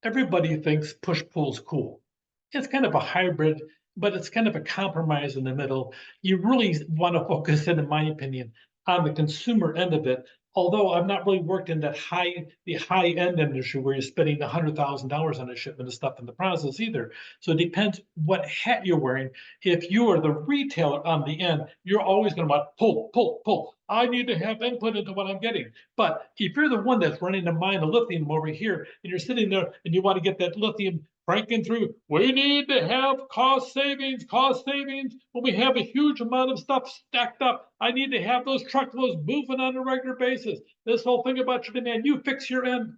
everybody thinks push-pull is cool. It's kind of a hybrid, but it's kind of a compromise in the middle. You really want to focus in my opinion, on the consumer end of it. Although I've not really worked in the high end industry where you're spending $100,000 on a shipment of stuff in the process either. So it depends what hat you're wearing. If you are the retailer on the end, you're always going to want pull, pull, pull. I need to have input into what I'm getting. But if you're the one that's running the mine of lithium over here, and you're sitting there and you want to get that lithium cranking through, we need to have cost savings, cost savings. When we have a huge amount of stuff stacked up, I need to have those truckloads moving on a regular basis. This whole thing about your demand, you fix your end.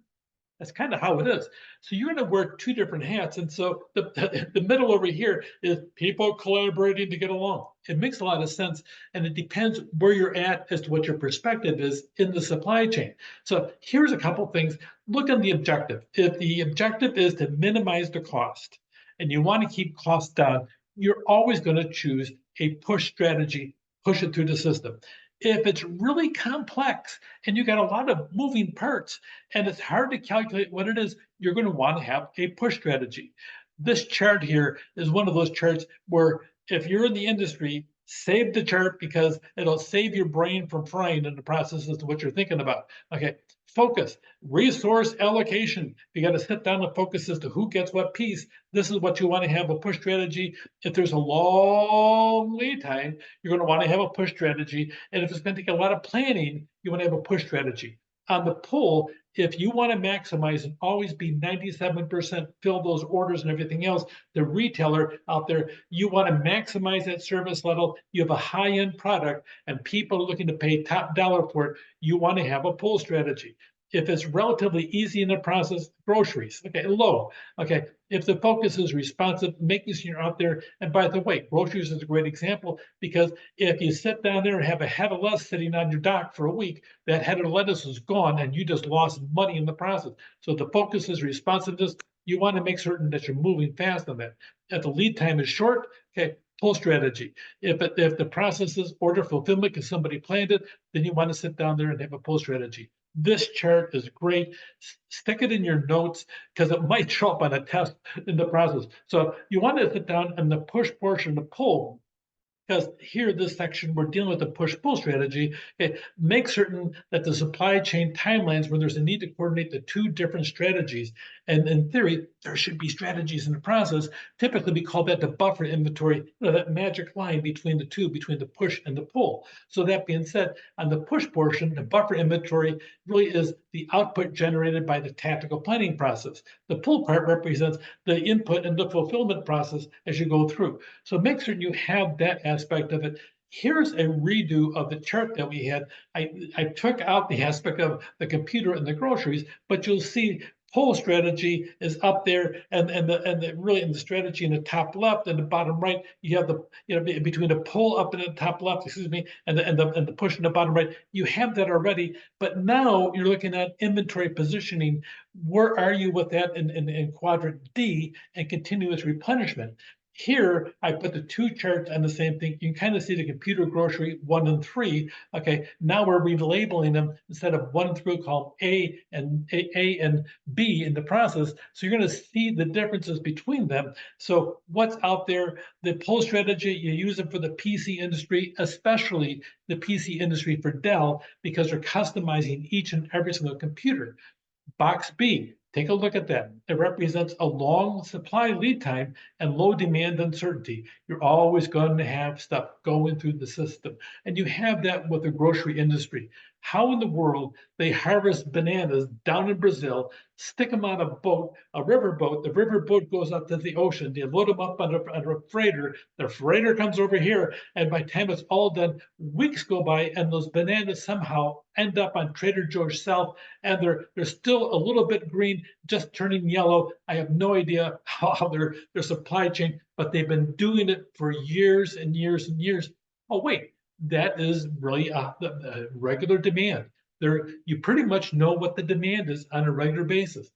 That's kind of how it is. So you're going to wear two different hats. And so the middle over here is people collaborating to get along. It makes a lot of sense. And it depends where you're at as to what your perspective is in the supply chain. So here's a couple things. Look at the objective. If the objective is to minimize the cost and you want to keep costs down, you're always going to choose a push strategy, push it through the system. If it's really complex and you got a lot of moving parts and it's hard to calculate what it is, you're going to want to have a push strategy. This chart here is one of those charts where if you're in the industry, save the chart because it'll save your brain from frying in the process as to what you're thinking about. Okay, focus, resource allocation. You got to sit down and focus as to who gets what piece. This is what you want to have a push strategy. If there's a long lead time, you're going to want to have a push strategy. And if it's going to take a lot of planning, you want to have a push strategy. On the pull, if you want to maximize and always be 97% fill those orders and everything else, the retailer out there, you want to maximize that service level. You have a high-end product and people are looking to pay top dollar for it. You want to have a pull strategy. If it's relatively easy in the process, groceries, okay, low, okay. If the focus is responsive, making sure you're out there. And by the way, groceries is a great example because if you sit down there and have a head of lettuce sitting on your dock for a week, that head of lettuce is gone and you just lost money in the process. So the focus is responsiveness. You want to make certain that you're moving fast on that. If the lead time is short, okay, pull strategy. If the process is order fulfillment because somebody planned it, then you want to sit down there and have a pull strategy. This chart is great. Stick it in your notes because it might show up on a test in the process. So you want to sit down and the push portion, the pull, because here, this section, we're dealing with the push-pull strategy. Okay, make certain that the supply chain timelines where there's a need to coordinate the two different strategies. And in theory, there should be strategies in the process. Typically, we call that the buffer inventory, that magic line between the two, between the push and the pull. So that being said, on the push portion, the buffer inventory really is the output generated by the tactical planning process. The pull part represents the input and the fulfillment process as you go through. So make certain you have that aspect of it. Here's a redo of the chart that we had. I took out the aspect of the computer and the groceries, but you'll see pull strategy is up there, and the really in the strategy in the top left and the bottom right, you have the between the pull up in the top left, excuse me, and the push in the bottom right, you have that already. But now you're looking at inventory positioning. Where are you with that in quadrant D and continuous replenishment? Here, I put the two charts on the same thing. You can kind of see the computer grocery 1 and 3. Okay, now we're relabeling them instead of 1 and 3, called A and B in the process. So you're going to see the differences between them. So what's out there? The pull strategy, you use it for the PC industry, especially the PC industry for Dell, because they're customizing each and every single computer. Box B, take a look at that. It represents a long supply lead time and low demand uncertainty. You're always going to have stuff going through the system. And you have that with the grocery industry. How in the world they harvest bananas down in Brazil, stick them on a boat, a river boat. The river boat goes out to the ocean. They load them up on a freighter. The freighter comes over here, and by the time it's all done, weeks go by, and those bananas somehow end up on Trader Joe's shelf, and they're still a little bit green, just turning yellow. I have no idea how their supply chain, but they've been doing it for years and years and years. Oh wait, that is really the regular demand. There, you pretty much know what the demand is on a regular basis.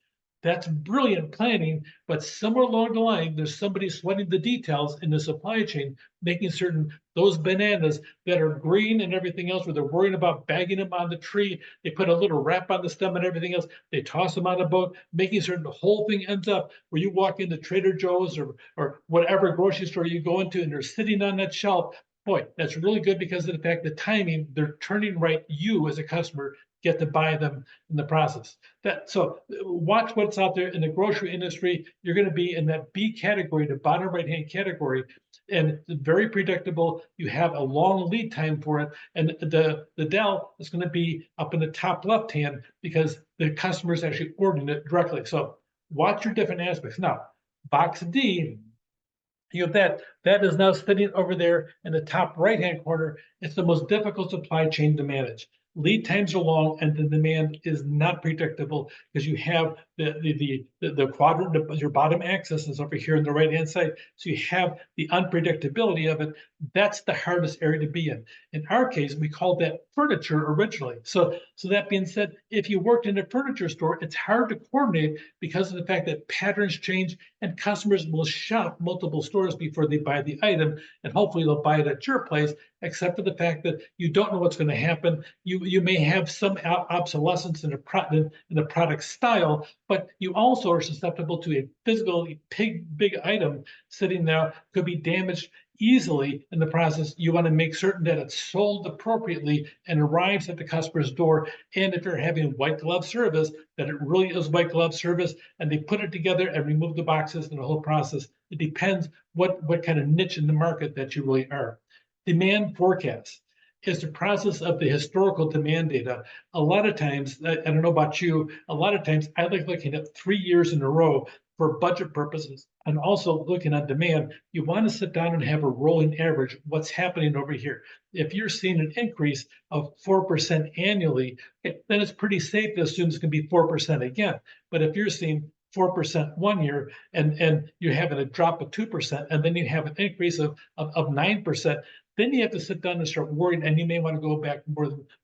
That's brilliant planning, but somewhere along the line, there's somebody sweating the details in the supply chain, making certain those bananas that are green and everything else, where they're worrying about bagging them on the tree, they put a little wrap on the stem and everything else, they toss them on a boat, making certain the whole thing ends up where you walk into Trader Joe's or whatever grocery store you go into and they're sitting on that shelf. Boy, that's really good because of the fact the timing, they're turning right. You as a customer get to buy them in the process. That so watch what's out there in the grocery industry. You're going to be in that B category, the bottom right hand category, and it's very predictable. You have a long lead time for it, and the Dell is going to be up in the top left hand because the customer is actually ordering it directly. So watch your different aspects. Now, box D, you have that is now sitting over there in the top right hand corner. It's the most difficult supply chain to manage. Lead times are long and the demand is not predictable because you have the quadrant, your bottom axis is over here on the right hand side. So you have the unpredictability of it. That's the hardest area to be in. In our case, we called that furniture originally. So that being said, if you worked in a furniture store, it's hard to coordinate because of the fact that patterns change and customers will shop multiple stores before they buy the item, and hopefully they'll buy it at your place, except for the fact that you don't know what's going to happen. You may have some obsolescence in the product style, but you also are susceptible to a physical big item sitting there, could be damaged easily in the process. You want to make certain that it's sold appropriately and arrives at the customer's door. And if you're having white glove service, that it really is white glove service, and they put it together and remove the boxes and the whole process. It depends what kind of niche in the market that you really are. Demand forecast is the process of the historical demand data. A lot of times, I don't know about you, a lot of times I like looking at 3 years in a row for budget purposes and also looking at demand. You want to sit down and have a rolling average. What's happening over here? If you're seeing an increase of 4% annually, then it's pretty safe to assume it's going to be 4% again. But if you're seeing 4% 1 year and you're having a drop of 2%, and then you have an increase of 9%, then you have to sit down and start worrying, and you may want to go back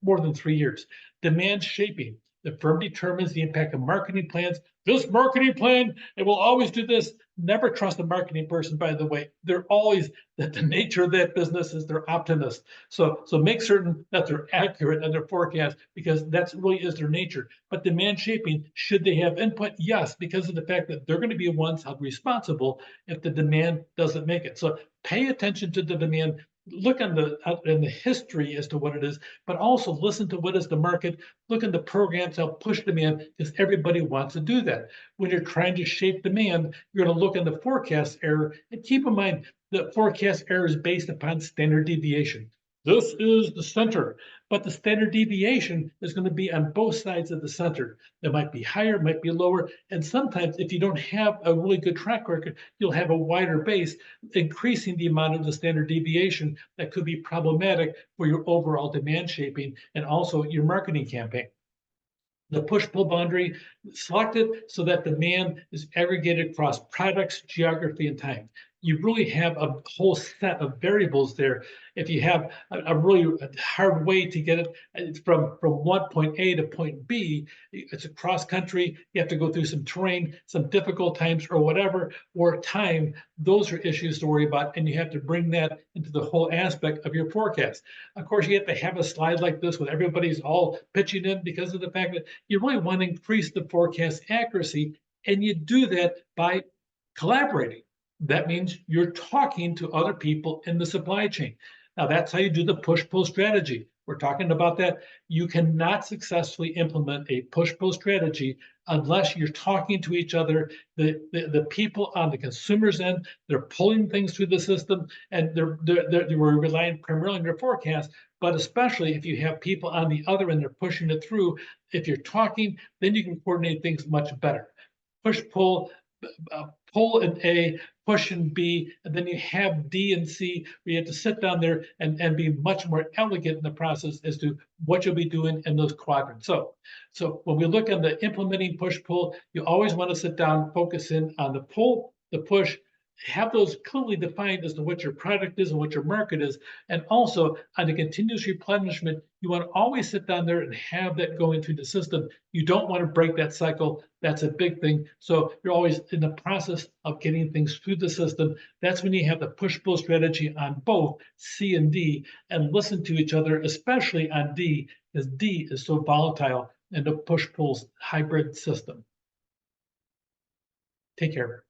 more than 3 years. Demand shaping. The firm determines the impact of marketing plans. This marketing plan, it will always do this. Never trust a marketing person, by the way. They're always, that the nature of that business is they're optimists. So make certain that they're accurate in their forecast because that's really is their nature. But demand shaping, should they have input? Yes, because of the fact that they're going to be the ones held responsible if the demand doesn't make it. So pay attention to the demand. Look in the history as to what it is, but also listen to what is the market. Look at the programs that push demand because everybody wants to do that. When you're trying to shape demand, you're going to look in the forecast error and keep in mind the forecast error is based upon standard deviation. This is the center, but the standard deviation is going to be on both sides of the center. It might be higher, might be lower, and sometimes if you don't have a really good track record, you'll have a wider base, increasing the amount of the standard deviation that could be problematic for your overall demand shaping and also your marketing campaign. The push-pull boundary, selected so that demand is aggregated across products, geography, and time. You really have a whole set of variables there. If you have a really hard way to get it from one point A to point B, it's across country, you have to go through some terrain, some difficult times or whatever, or time, those are issues to worry about, and you have to bring that into the whole aspect of your forecast. Of course, you have to have a slide like this with everybody's all pitching in because of the fact that you really want to increase the forecast accuracy, and you do that by collaborating. That means you're talking to other people in the supply chain. Now, that's how you do the push-pull strategy. We're talking about that. You cannot successfully implement a push-pull strategy unless you're talking to each other. The people on the consumer's end, they're pulling things through the system, and we're relying primarily on their forecast. But especially if you have people on the other end, they're pushing it through. If you're talking, then you can coordinate things much better. Push-pull. Pull in A, push in B, and then you have D and C, where you have to sit down there and be much more elegant in the process as to what you'll be doing in those quadrants. So when we look at the implementing push-pull, you always want to sit down, focus in on the pull, the push, have those clearly defined as to what your product is and what your market is. And also on the continuous replenishment, you want to always sit down there and have that going through the system. You don't want to break that cycle. That's a big thing. So you're always in the process of getting things through the system. That's when you have the push-pull strategy on both C and D and listen to each other, especially on D, because D is so volatile in the push-pull hybrid system. Take care.